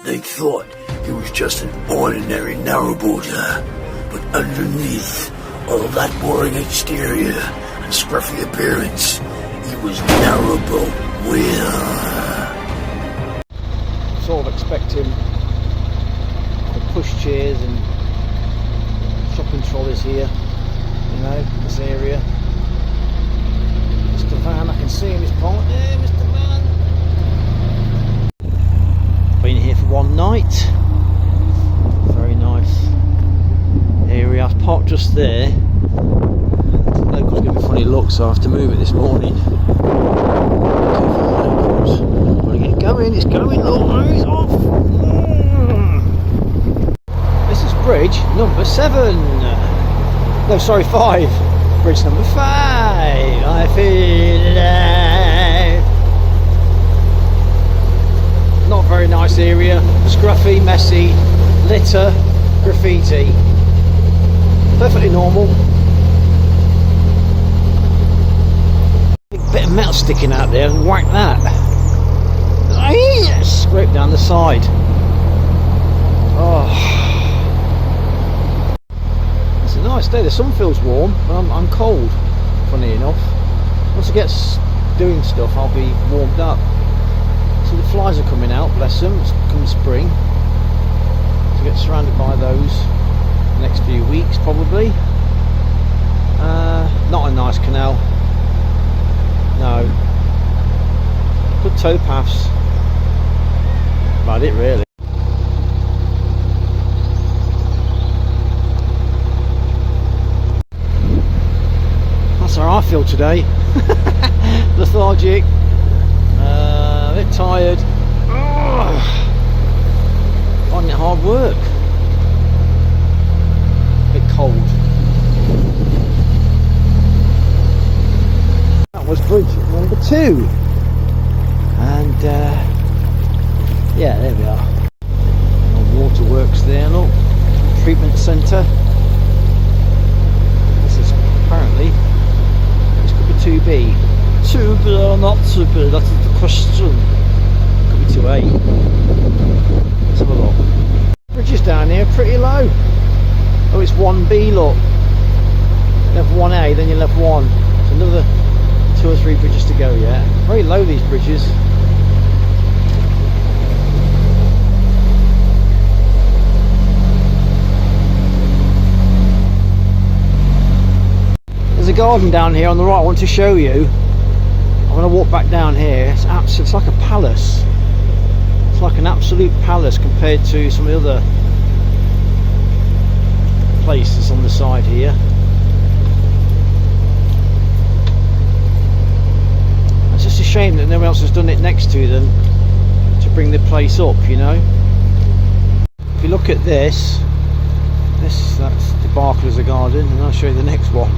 They thought he was just an ordinary narrowboater, but underneath all of that boring exterior and scruffy appearance, he was NarrowboatWill. Sort of expecting the push chairs and shopping trolleys here, you know, this area. Mr. Van, I can see him, he's parked there, Mr. Van. Been here for one night. Very nice area. I was parked just there. The locals give me a funny look, so I have to move it this morning. Gotta get going, it's going, look, it's off. This is bridge number 7. No, sorry, 5. Bridge number 5. I feel alive. Not a very nice area. Scruffy, messy, litter, graffiti. Perfectly normal. Big bit of metal sticking out there, and whack that. Scrape down the side. Oh. It's a nice day. The sun feels warm, but I'm cold, funny enough. Once I get doing stuff, I'll be warmed up. So the flies are coming out, bless them. It's come spring. To get surrounded by those the next few weeks, probably. Not a nice canal. No. Good towpaths. About it, really. That's how I feel today. Lethargic, a bit tired. Finding it hard work. A bit cold. That was bridge number 2, and yeah, there we are. Waterworks there, look. Treatment centre. This is apparently, this could be 2B. 2B or not 2B, that is the question. Could be 2A. Let's have a look. Bridges down here pretty low. Oh, it's 1B, look. You have 1A, then you'll have 1. So another 2 or 3 bridges to go yet. Very low, these bridges. There's a garden down here on the right I want to show you. I'm going to walk back down here. It's like a palace. It's like an absolute palace compared to some of the other places on the side here. It's just a shame that no one else has done it next to them to bring the place up, you know. If you look at this, that's the Barclays garden, and I'll show you the next one.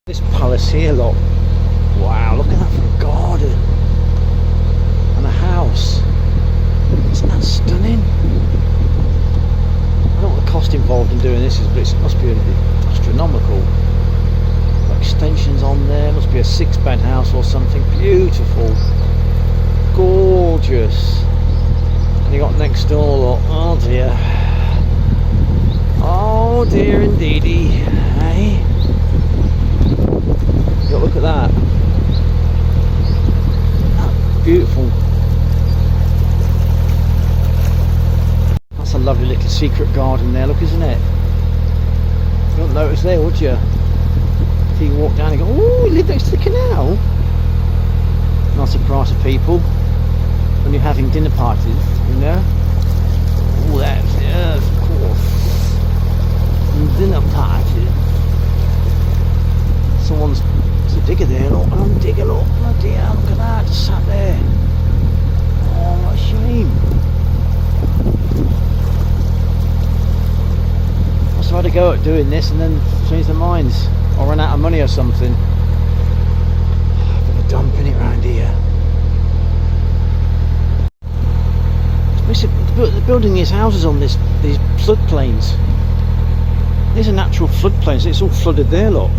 This palace here, look. Wow, look at that for a garden and a house. Isn't that stunning? I don't know what the cost involved in doing this is, but it must be astronomical. Got extensions on there, must be a 6-bed house or something. Beautiful, gorgeous. And you got next door, look. Oh dear, oh dear indeedy, hey. Look at that. Beautiful. That's a lovely little secret garden there, look, isn't it? You don't notice there, would you? If you walk down and go, oh, we live next to the canal. Not a surprise to people when you're having dinner parties, you know. Oh, that's, yes, of course. Dinner parties. Someone's a digger there, look, and I'm a digger, look, oh dear, look at that, just sat there. Oh, what a shame. Must have had a go at doing this and then change their minds, or run out of money or something. Bit of dumping it around here. They're building these houses on these floodplains. These are natural floodplains, it's all flooded there, look.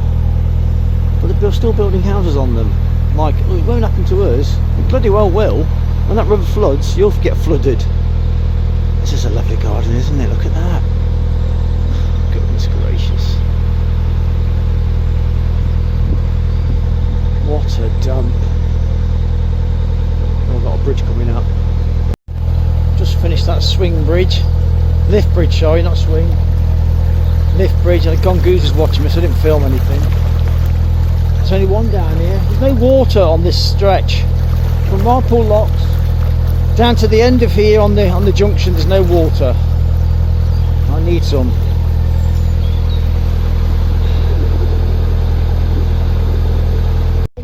But they're still building houses on them. like, oh, it won't happen to us. It bloody well will. When that river floods, you'll get flooded. This is a lovely garden, isn't it? Look at that. Goodness gracious. What a dump. Oh, I've got a bridge coming up. Just finished that swing bridge. Lift bridge, sorry, not swing. Lift bridge. And Goose was watching me, so I didn't film anything. There's only one down here. There's no water on this stretch. From Marpool Locks down to the end of here on the junction, there's no water. I need some.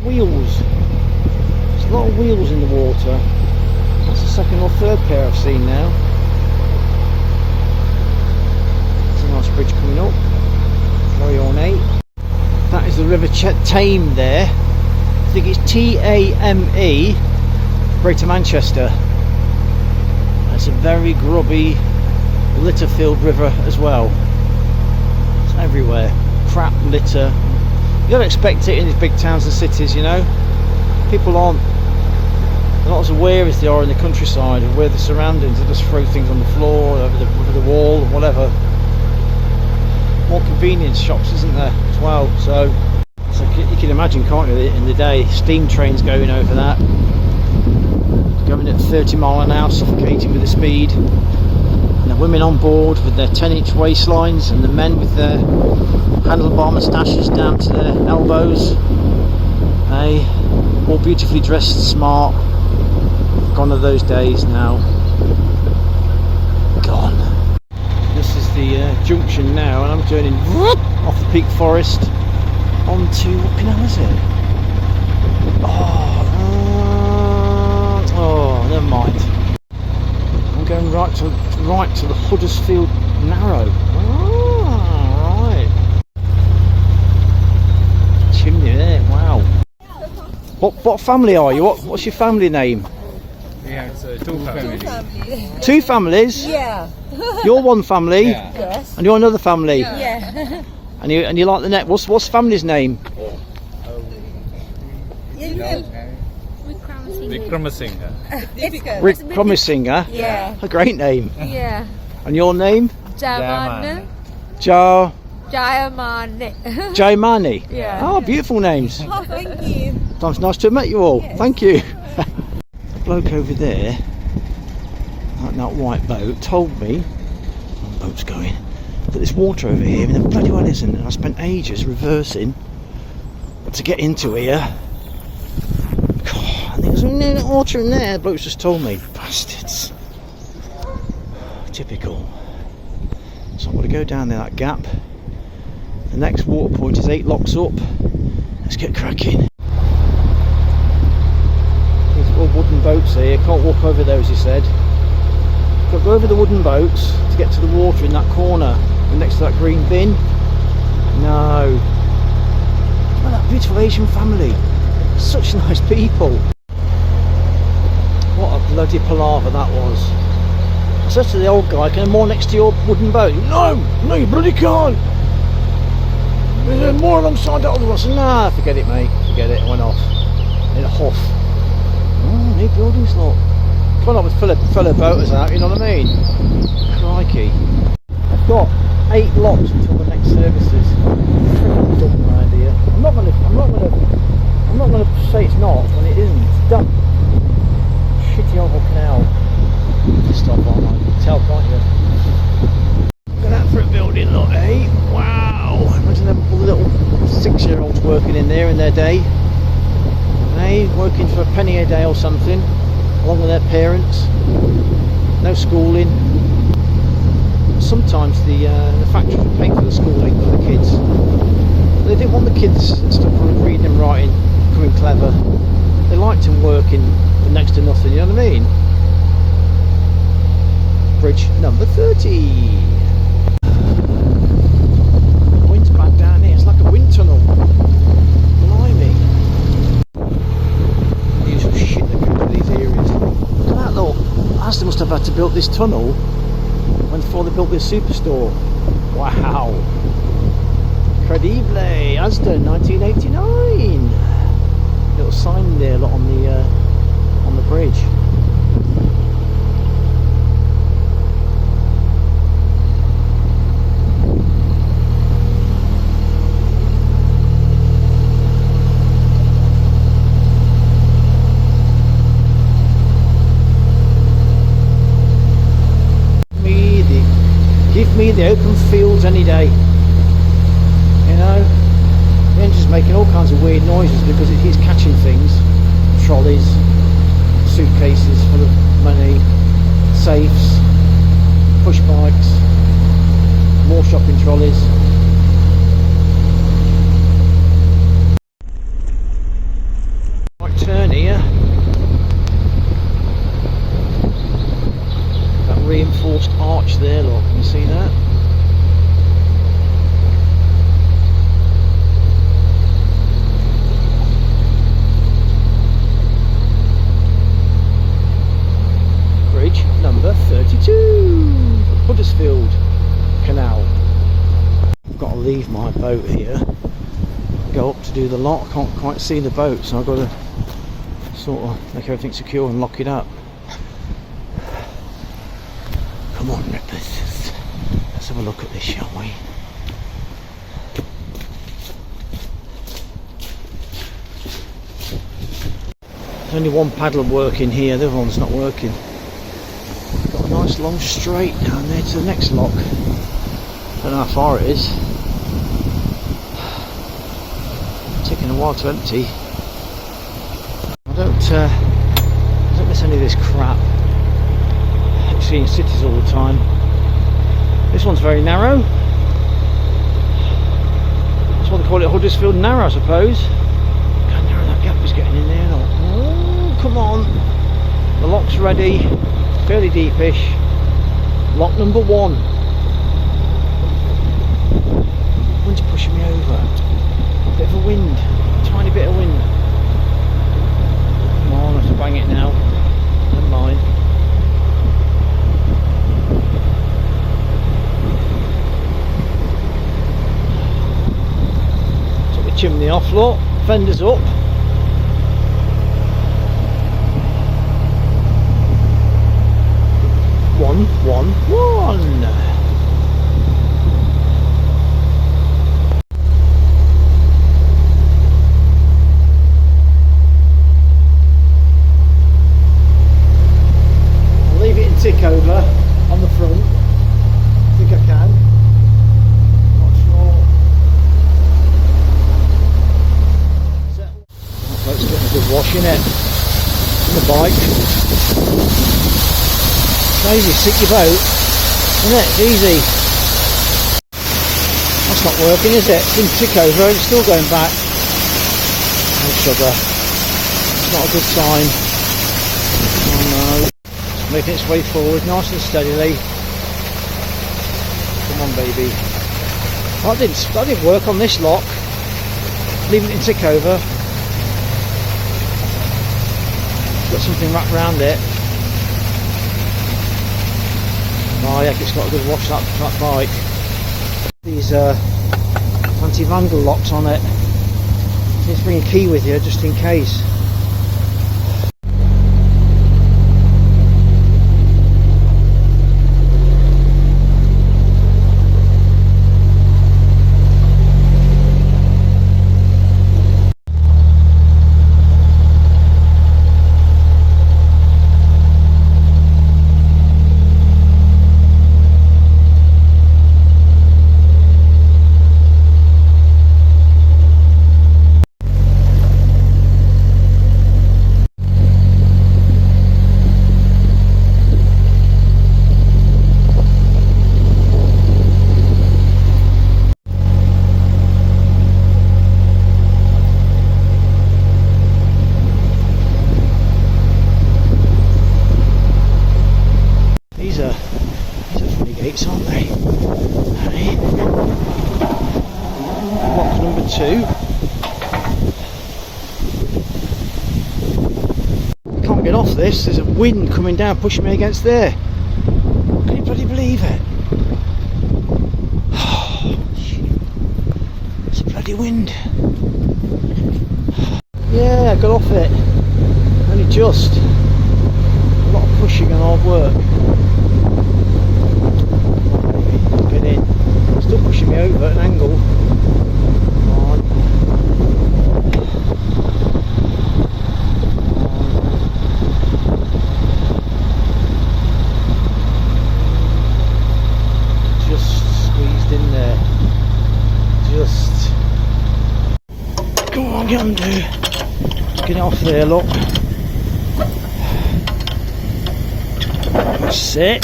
Wheels. There's a lot of wheels in the water. That's the second or third pair I've seen now. There's a nice bridge coming up. Very ornate. That is the River Tame there. I think it's T-A-M-E, Greater Manchester. It's a very grubby, litter-filled river as well. It's everywhere. Crap, litter. You don't expect it in these big towns and cities, you know. People aren't not as aware as they are in the countryside of where the surroundings. They just throw things on the floor, over the wall, or whatever. More convenience shops, isn't there, as well? So you can imagine, can't you, in the day, steam trains going over that, going at 30 mile an hour, suffocating with the speed. And the women on board with their 10-inch waistlines, and the men with their handlebar moustaches down to their elbows. All beautifully dressed, smart. Gone are those days now. Gone. This is the junction now, and I'm turning off the Peak Forest onto, what canal is it? Oh, never mind. I'm going right to the Huddersfield Narrow. Oh, right. Chimney there. Wow. What family are you? What's your family name? Yeah, it's two families. Two families? Yeah. You're one family? Yeah. Yes. And you're another family? Yeah. And you like the net? What's family's name? Vikramasinghe. Rick Promisinghe? Yeah. A great name. Yeah. And your name? Jaman. Jayamani. Jaimani? Yeah. Oh, beautiful names. Oh, thank you. It's nice to have met you all. Yes. Thank you. The bloke over there, that white boat, told me, the boat's going, that there's water over here, and there bloody well isn't. And I spent ages reversing to get into here. God, and there's no water in there. The bloke's just told me. Bastards. Typical. So I'm going to go down there, that gap. The next water point is 8 locks up. Let's get cracking. There's all wooden boats here. Can't walk over those, he said. Got to go over the wooden boats to get to the water in that corner next to that green bin. No. Look at that beautiful Asian family. Such nice people. What a bloody palaver that was. I said to the old guy, can I moor next to your wooden boat? No, you bloody can't. There's more alongside that other one. I said, nah, forget it, mate. Forget it. I went off in a huff. Oh, new buildings, look. Come on up with fellow boaters out, you know what I mean? Crikey. I've got 8 locks until the next services. Freaking dump around here. I'm not gonna say it's not when it isn't. It's dump. Shitty old canal. Stop on, I can tell, can't you? Look at that for a building, look, eh? Wow! Imagine them little 6-year-olds working in there in their day. Eh? Working for a penny a day or something, along with their parents. No schooling. Sometimes the factories would pay for the schooling of the kids. They didn't want the kids stuff from reading and writing, becoming clever. They liked them working for next to nothing, you know what I mean? Bridge number 30. The wind's bad down here, it's like a wind tunnel. Blimey. The usual shit that comes to these areas. Look at that little. Aston must have had to build this tunnel before they built this superstore. Wow. Credible. Aston 1989. Little sign there, lot on the bridge. Give me the open fields any day. You know, the engine's making all kinds of weird noises because it keeps catching things. Trolleys, suitcases full of money, safes, push bikes, more shopping trolleys. Right turn here. Reinforced arch there, look, can you see that? Bridge number 32, Huddersfield Canal. I've got to leave my boat here, go up to do the lock. I can't quite see the boat, so I've got to sort of make everything secure and lock it up. Come on, rippers. Let's have a look at this, shall we? There's only one paddle working here, the other one's not working. Got a nice long straight down there to the next lock. Don't know how far it is. Taking a while to empty. I don't miss any of this crap. In cities all the time. This one's very narrow. That's why they call it Huddersfield Narrow, I suppose. Look how narrow that gap is getting in there. Oh, come on. The lock's ready. Fairly deepish. Lock number 1. Wind's pushing me over. A bit of a wind. A tiny bit of wind. Come on, I have to bang it now. Don't mind. Chimney off, look, fenders up. One. I'll leave it in tick over on the front. I think I can. Let's get a good wash in it. In the bike. It's easy, stick your boat, isn't it? It's easy. That's not working, is it? It's in tick over, it's still going back. Oh sugar. It's not a good sign. Oh no. It's making its way forward nice and steadily. Come on baby. That didn't work on this lock. Leaving it in tick over. Got something wrapped around it. Oh yeah, it's got a good wash that bike. These anti-vandal locks on it. Just bring a key with you just in case. gates, aren't they? Hey. Lock number 2. I can't get off this. There's a wind coming down, pushing me against there. Can you bloody believe it? It's a bloody wind. Yeah, I got off it. Only just. A lot of pushing and hard work. Get in. Still pushing me over at an angle. Come on. Just squeezed in there. Just. Come on, get on, dude. Get it off there, look. That's it.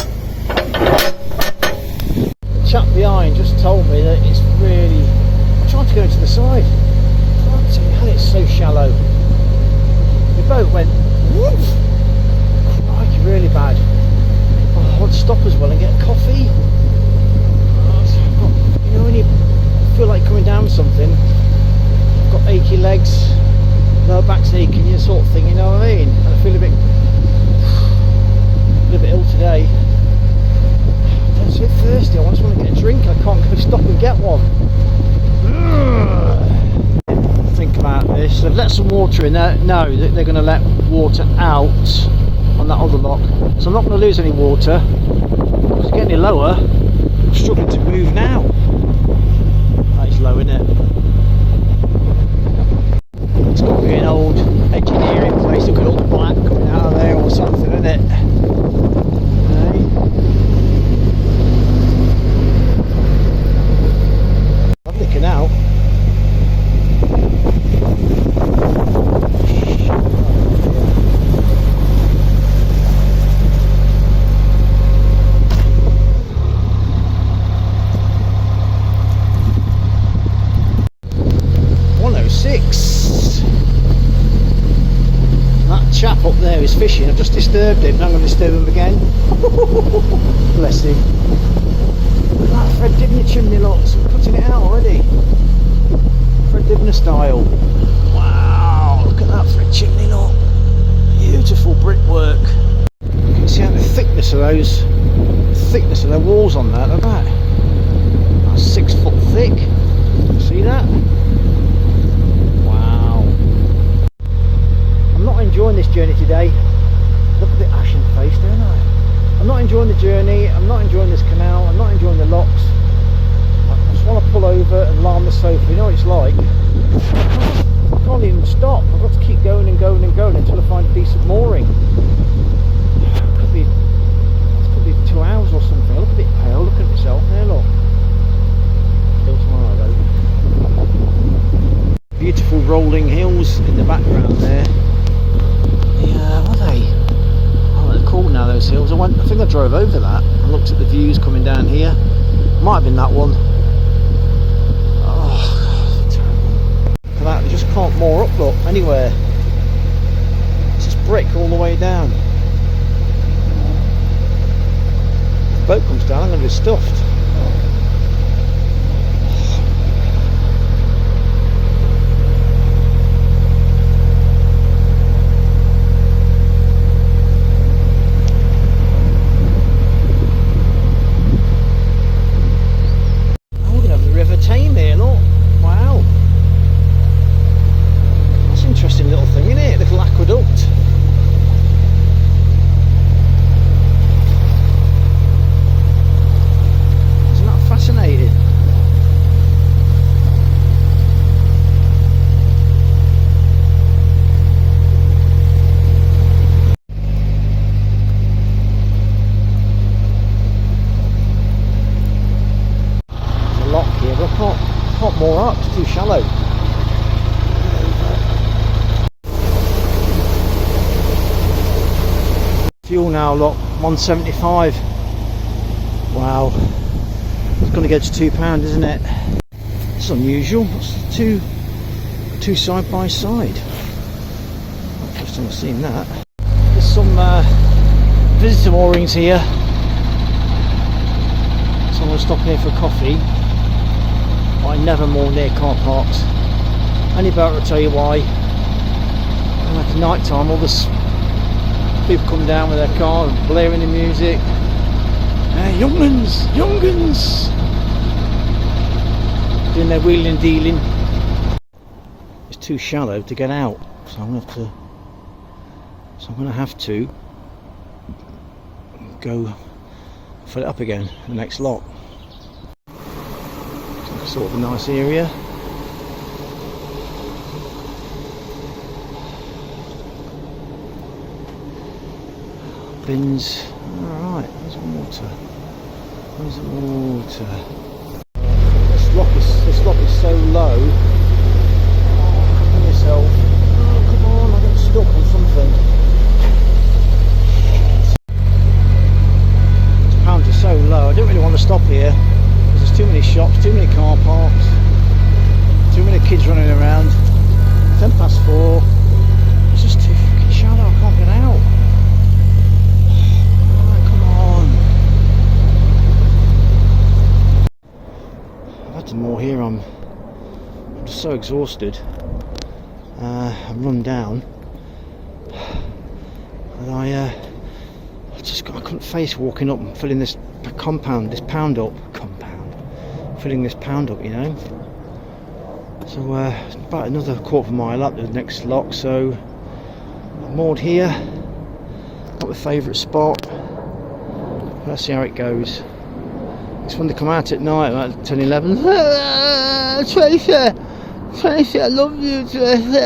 The chap behind just told me that it's really. I tried to go into the side. It's so shallow. The boat went woof. Crikey, really bad. Oh, I want to stop as well and get a coffee. You know when you feel like coming down something, I've got achy legs, lower back's aching, you sort of thing, you know what I mean? And I feel a bit ill today. I'm so thirsty, I just want to get a drink, I can't go stop and get one. Think about this, they've let some water in there. No, they're going to let water out on that other lock, so I'm not going to lose any water. If it's getting any lower, I'm struggling to move now. That is low, isn't it? It's got to be an old engineering place. Look at all the black coming out of there or something, isn't it? Lovely canal. That chap up there is fishing. I've just disturbed him. I'm going to disturb him again. Bless him. Look at that Fred Dibner chimney, look. So putting it out already. Fred Dibner style. Wow, look at that Fred chimney, look. Beautiful brickwork. You can see how the thickness of their walls on that. Look at that. That's 6 foot thick. See that? I'm not enjoying this journey today. Look at the ashen face, don't I? I'm not enjoying the journey, I'm not enjoying this canal, I'm not enjoying the locks. I just want to pull over and lie on the sofa, you know what it's like. I can't even stop, I've got to keep going and going and going until I find a decent mooring. It's could be 2 hours or something. I look a bit pale, look at myself there, look. Still tomorrow though. Beautiful rolling hills in the background there. What are they? Oh, they're cool now, those hills. I think I drove over that and looked at the views coming down here. Might have been that one. Oh, terrible. Look at that, they just can't moor up, look, anywhere. It's just brick all the way down. If the boat comes down, I'm going to be stuffed. Little thing, isn't it? Little aqueduct. Isn't that fascinating? There's a lock here, but I can't moor up, it's too shallow. Fuel now, look, 175. Wow, it's going to get to £2, isn't it? It's unusual. It's two side by side. First time I've seen that. There's some visitor moorings here. Someone stopping here for coffee. I never moor near car parks. Any boat will tell you why. And at night time, all this. People come down with their car and blaring the music. Hey, young'uns, young'uns! Doing their wheeling and dealing. It's too shallow to get out. So I'm gonna have to go fill it up again, the next lot. Sort of a nice area. Bins. Alright, there's water. Where's the water? This lock is so low. Come yourself. Oh, come on, I got stuck on something. These pounds are so low, I don't really want to stop here. There's too many shops, too many car parks, too many kids running around. 4:10. It's just too fucking shallow, I can't get out. Oh, come on. I've had some more here, I'm just so exhausted. I'm run down. And I couldn't face walking up and filling this pound up. Filling this pound up, you know. So it's about another quarter of a mile up to the next lock, so I'm moored here. Not my favourite spot. Let's see how it goes. It's when they come out at night about 10, 11. Tracy, I love you, Tracy.